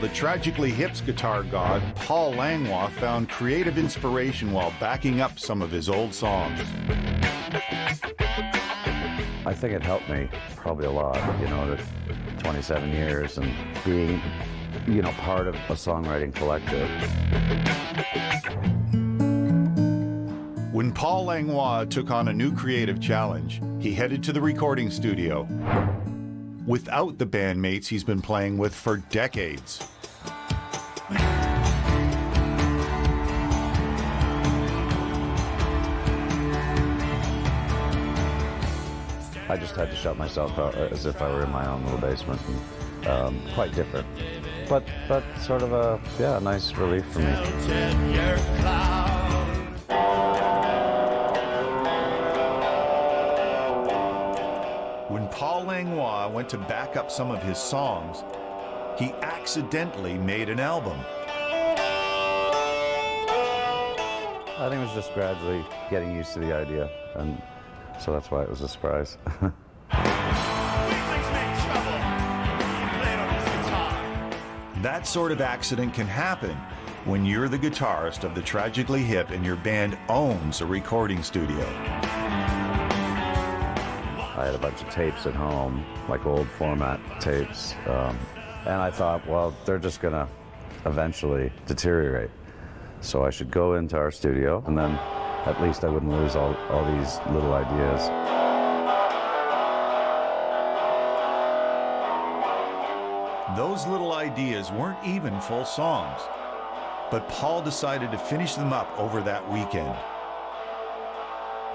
the Tragically Hip's guitar god, Paul Langlois, found creative inspiration while backing up some of his old songs. I think it helped me probably a lot, you know, the 27 years and being, you know, part of a songwriting collective. When Paul Langlois took on a new creative challenge, he headed to the recording studio without the bandmates he's been playing with for decades. I just had to shut myself out as if I were in my own little basement, and quite different, but sort of a nice relief for me. When Paul Langlois went to back up some of his songs, he accidentally made an album. I think it was just gradually getting used to the idea, and so that's why it was a surprise. That sort of accident can happen when you're the guitarist of the Tragically Hip and your band owns a recording studio. I had a bunch of tapes at home, like old format tapes, and I thought, well, they're just gonna eventually deteriorate. So I should go into our studio, and then at least I wouldn't lose all these little ideas. Those little ideas weren't even full songs, but Paul decided to finish them up over that weekend.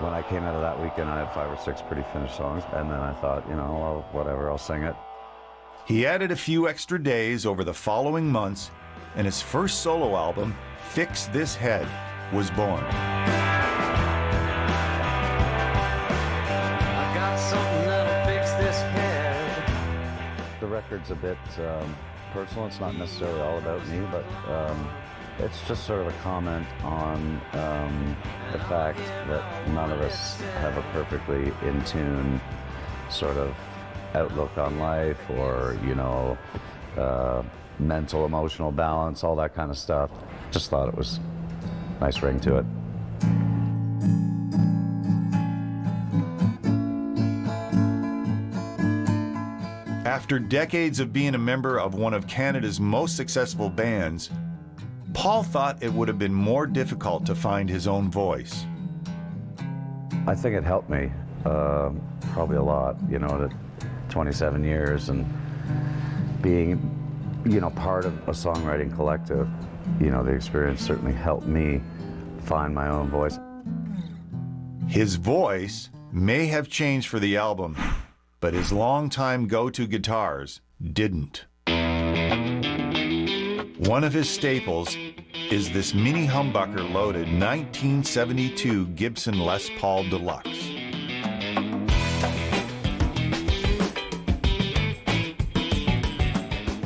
When I came out of that weekend, I had 5 or 6 pretty finished songs, and then I thought, you know, well, whatever, I'll sing it. He added a few extra days over the following months, and his first solo album, Fix This Head, was born. I've got something that'll fix this head. The record's a bit personal. It's not necessarily all about me, but it's just sort of a comment on the fact that none of us have a perfectly in tune sort of outlook on life, or, you know, mental, emotional balance, all that kind of stuff. Just thought it was a nice ring to it. After decades of being a member of one of Canada's most successful bands, Paul thought it would have been more difficult to find his own voice. I think it helped me probably a lot, you know, the 27 years and being, you know, part of a songwriting collective. You know, the experience certainly helped me find my own voice. His voice may have changed for the album, but his longtime go-to guitars didn't. One of his staples is this mini humbucker loaded 1972 Gibson Les Paul Deluxe.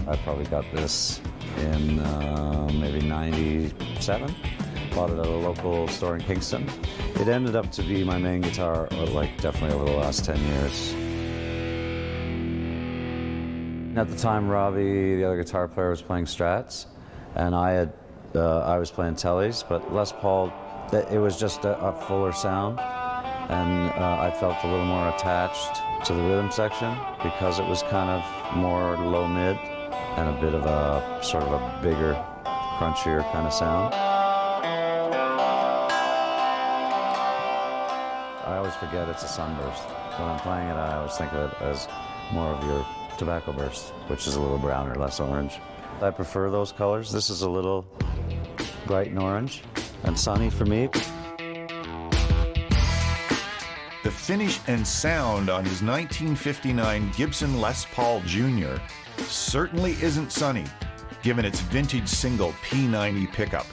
I probably got this in maybe 97. Bought it at a local store in Kingston. It ended up to be my main guitar, like, definitely over the last 10 years. At the time, Robbie, the other guitar player, was playing Strats, and I was playing Tellys, but Les Paul, it was just a fuller sound, and I felt a little more attached to the rhythm section because it was kind of more low-mid and a bit of a sort of a bigger, crunchier kind of sound. I always forget it's a sunburst. When I'm playing it, I always think of it as more of your tobacco burst, which is a little browner, less orange. I prefer those colors. This is a little bright and orange and sunny for me. The finish and sound on his 1959 Gibson Les Paul Jr. certainly isn't sunny, given its vintage single P90 pickup.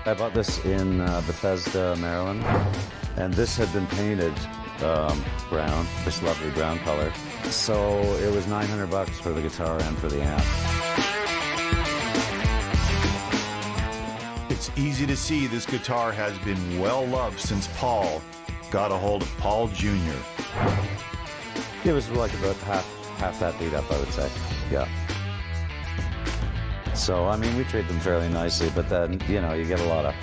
I bought this in Bethesda, Maryland, and this had been painted brown, this lovely brown color. So it was $900 for the guitar and for the amp. It's easy to see this guitar has been well loved since Paul got a hold of Paul Jr. It was like about half that beat up, I would say, yeah. So, I mean, we treat them fairly nicely, but then, you know, you get a lot of,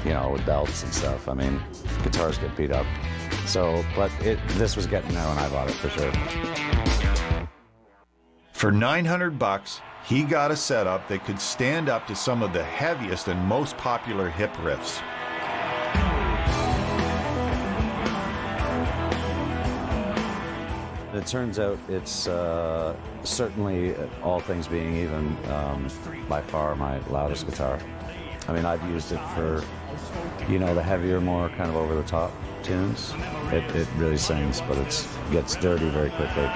you know, with belts and stuff. I mean, guitars get beat up. So, but this was getting there when I bought it, for sure. For $900, he got a setup that could stand up to some of the heaviest and most popular hip riffs. It turns out it's certainly, all things being even, by far my loudest guitar. I mean, I've used it for, you know, the heavier, more kind of over-the-top tunes. It really sings, but it gets dirty very quickly.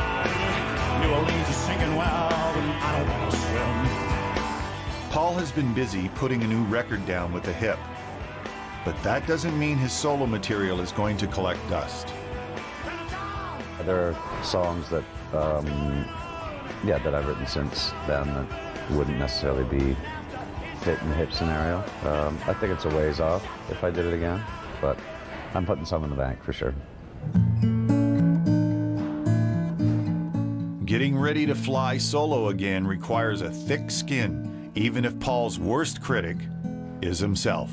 Paul has been busy putting a new record down with the hip, but that doesn't mean his solo material is going to collect dust. There are songs that, that I've written since then that wouldn't necessarily be fit in the hip scenario. I think it's a ways off if I did it again, but I'm putting some in the bank for sure. Getting ready to fly solo again requires a thick skin, even if Paul's worst critic is himself.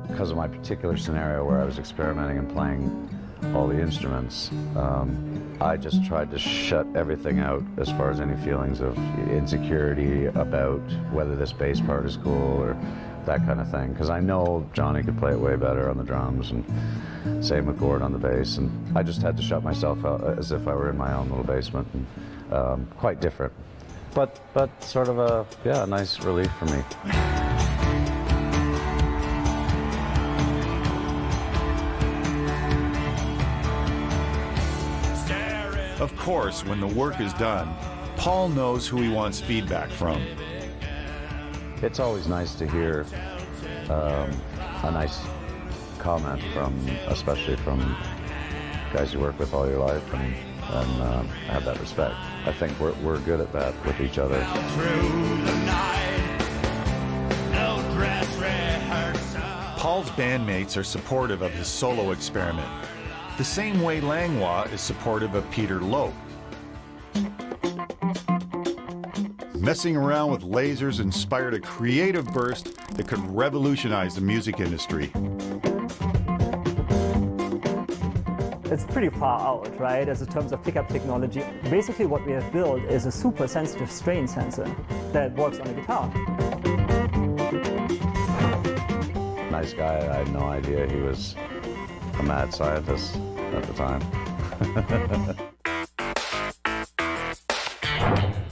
Because of my particular scenario where I was experimenting and playing all the instruments, I just tried to shut everything out as far as any feelings of insecurity about whether this bass part is cool or that kind of thing. Because I know Johnny could play it way better on the drums, and same with Gord on the bass. And I just had to shut myself out as if I were in my own little basement. And, quite different, but sort of a nice relief for me. Of course, when the work is done, Paul knows who he wants feedback from. It's always nice to hear a nice comment especially from guys you work with all your life, and have that respect. I think we're good at that with each other. Paul's bandmates are supportive of his solo experiment, the same way Langlois is supportive of Peter Loke. Messing around with lasers inspired a creative burst that could revolutionize the music industry. It's pretty far out, right, as in terms of pickup technology. Basically what we have built is a super sensitive strain sensor that works on a guitar. Nice guy. I had no idea he was a mad scientist at the time.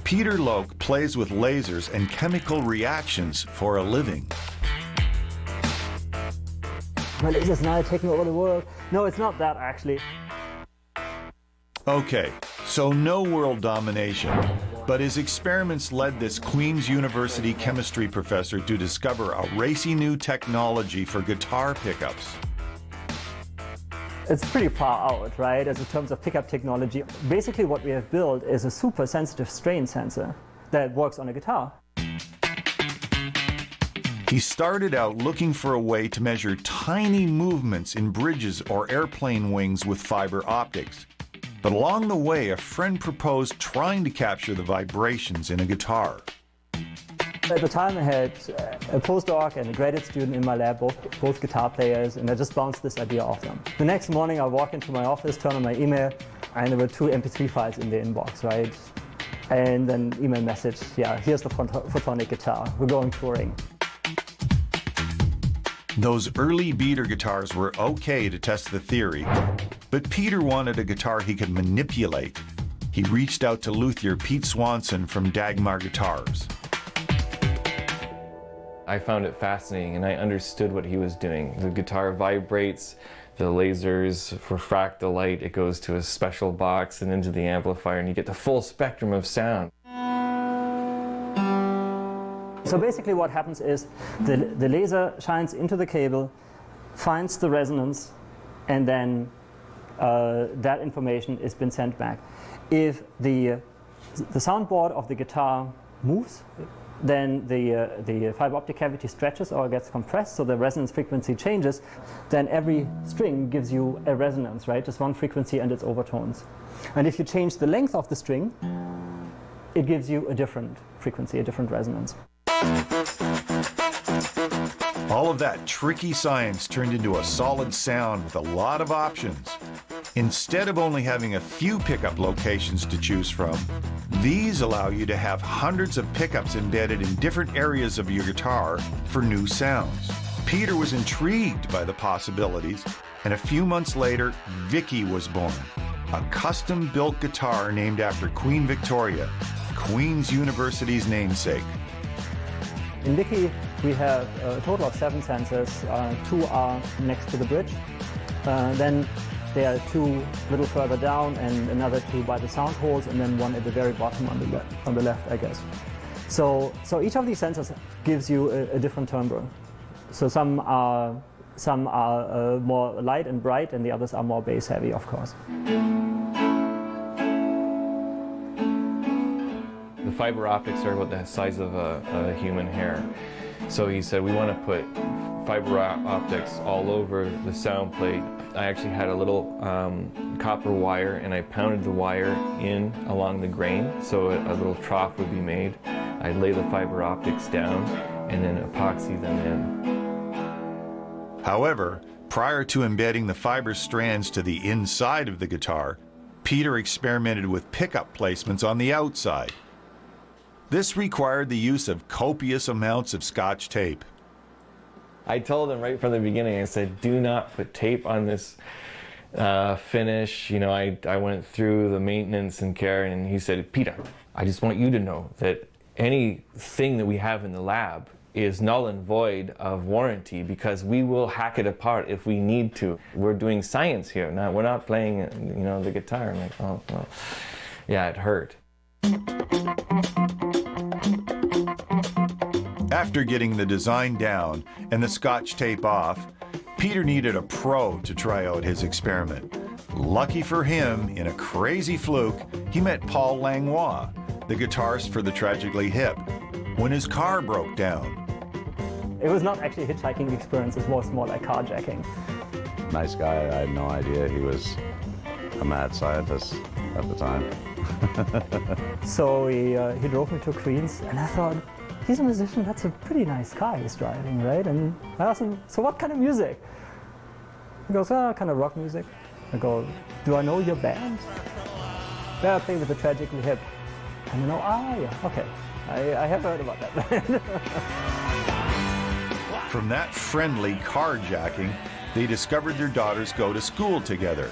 Peter Loke plays with lasers and chemical reactions for a living. My laser's now taking over the world. No, it's not that, actually. Okay, so no world domination, but his experiments led this Queen's University chemistry professor to discover a racy new technology for guitar pickups. It's pretty far out, right, as in terms of pickup technology. Basically what we have built is a super sensitive strain sensor that works on a guitar. He started out looking for a way to measure tiny movements in bridges or airplane wings with fiber optics. But along the way, a friend proposed trying to capture the vibrations in a guitar. At the time I had a postdoc and a graduate student in my lab, both guitar players, and I just bounced this idea off them. The next morning I walk into my office, turn on my email, and there were 2 MP3 files in the inbox, right? And then email message, yeah, here's the photonic guitar, we're going touring. Those early beater guitars were okay to test the theory, but Peter wanted a guitar he could manipulate. He reached out to luthier Pete Swanson from Dagmar Guitars. I found it fascinating and I understood what he was doing. The guitar vibrates, the lasers refract the light, it goes to a special box and into the amplifier, and you get the full spectrum of sound. So basically what happens is the laser shines into the cable, finds the resonance, and then that information is been sent back. If the soundboard of the guitar moves, then the fiber optic cavity stretches or gets compressed, so the resonance frequency changes. Then every string gives you a resonance, right? Just one frequency and its overtones. And if you change the length of the string, it gives you a different frequency, a different resonance. All of that tricky science turned into a solid sound with a lot of options. Instead of only having a few pickup locations to choose from, these allow you to have hundreds of pickups embedded in different areas of your guitar for new sounds. Peter was intrigued by the possibilities, and a few months later, Vicky was born, a custom-built guitar named after Queen Victoria, Queen's University's namesake. In Vicky, we have a total of 7 sensors. 2 are next to the bridge. Then there are 2 a little further down and another 2 by the sound holes, and then 1 at the very bottom on the left, I guess. So each of these sensors gives you a different timbre. So some are more light and bright, and the others are more bass heavy, of course. The fiber optics are about the size of a human hair. So he said, we want to put fiber optics all over the sound plate. I actually had a little copper wire, and I pounded the wire in along the grain, so a little trough would be made. I'd lay the fiber optics down and then epoxy them in. However, prior to embedding the fiber strands to the inside of the guitar, Peter experimented with pickup placements on the outside. This required the use of copious amounts of Scotch tape. I told him right from the beginning, I said, do not put tape on this finish. You know, I went through the maintenance and care, and he said, Peter, I just want you to know that anything that we have in the lab is null and void of warranty, because we will hack it apart if we need to. We're doing science here. Now, we're not playing, you know, the guitar. I'm like, oh, well, yeah, it hurt. After getting the design down and the Scotch tape off, Peter needed a pro to try out his experiment. Lucky for him, in a crazy fluke, he met Paul Langlois, the guitarist for the Tragically Hip, when his car broke down. It was not actually a hitchhiking experience, it was more like carjacking. Nice guy, I had no idea he was a mad scientist at the time. So he drove me to Queens, and I thought, he's a musician, that's a pretty nice car he's driving, right? And I asked him, so what kind of music? He goes, oh, kind of rock music. I go, do I know your band? Yeah, I play with the Tragically Hip. And you know, yeah, okay. I have heard about that band. From that friendly carjacking, they discovered their daughters go to school together.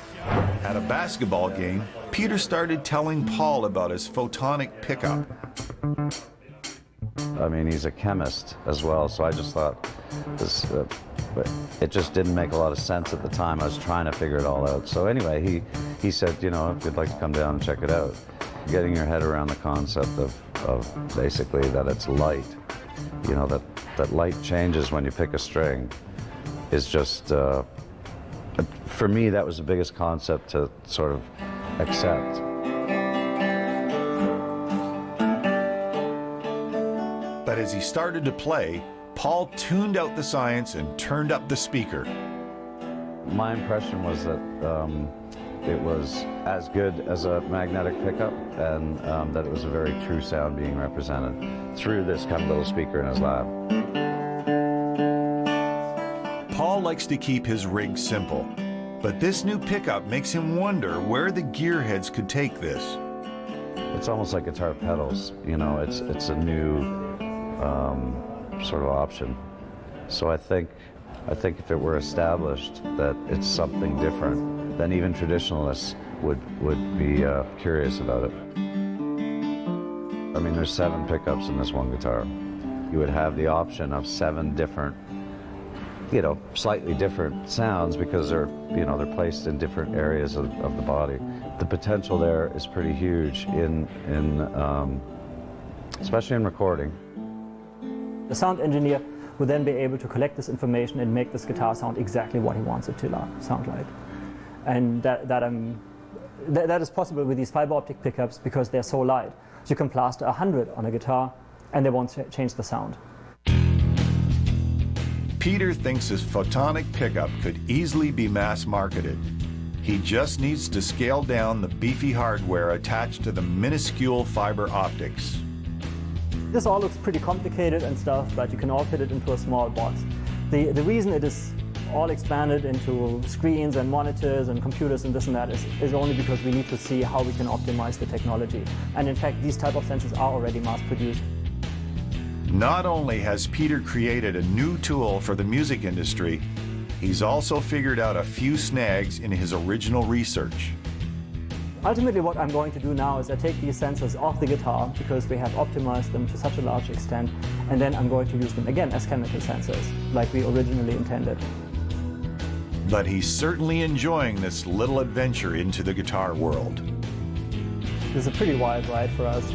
At a basketball game, Peter started telling Paul about his photonic pickup. I mean, he's a chemist as well, so I just thought this, but it just didn't make a lot of sense at the time. I was trying to figure it all out. So anyway, he said, you know, if you'd like to come down and check it out. Getting your head around the concept of basically that it's light, you know, that light changes when you pick a string is just, for me, that was the biggest concept to sort of accept. But as he started to play, Paul tuned out the science and turned up the speaker. My impression was that it was as good as a magnetic pickup, and that it was a very true sound being represented through this kind of little speaker in his lab. Paul likes to keep his rig simple, but this new pickup makes him wonder where the gearheads could take this. It's almost like guitar pedals, you know, it's a new sort of option. So I think if it were established that it's something different, then even traditionalists would be curious about it. I mean, there's 7 pickups in this one guitar. You would have the option of 7 different, you know, slightly different sounds because they're placed in different areas of the body. The potential there is pretty huge especially in recording. The sound engineer will then be able to collect this information and make this guitar sound exactly what he wants it to sound like. And that is possible with these fiber optic pickups because they're so light. So you can plaster 100 on a guitar and they won't change the sound. Peter thinks his photonic pickup could easily be mass marketed. He just needs to scale down the beefy hardware attached to the minuscule fiber optics. This all looks pretty complicated and stuff, but you can all fit it into a small box. The reason it is all expanded into screens and monitors and computers and this and that is only because we need to see how we can optimize the technology. And in fact, these type of sensors are already mass-produced. Not only has Peter created a new tool for the music industry, he's also figured out a few snags in his original research. Ultimately, what I'm going to do now is I take these sensors off the guitar because we have optimized them to such a large extent, and then I'm going to use them again as chemical sensors, like we originally intended. But he's certainly enjoying this little adventure into the guitar world. This is a pretty wild ride for us.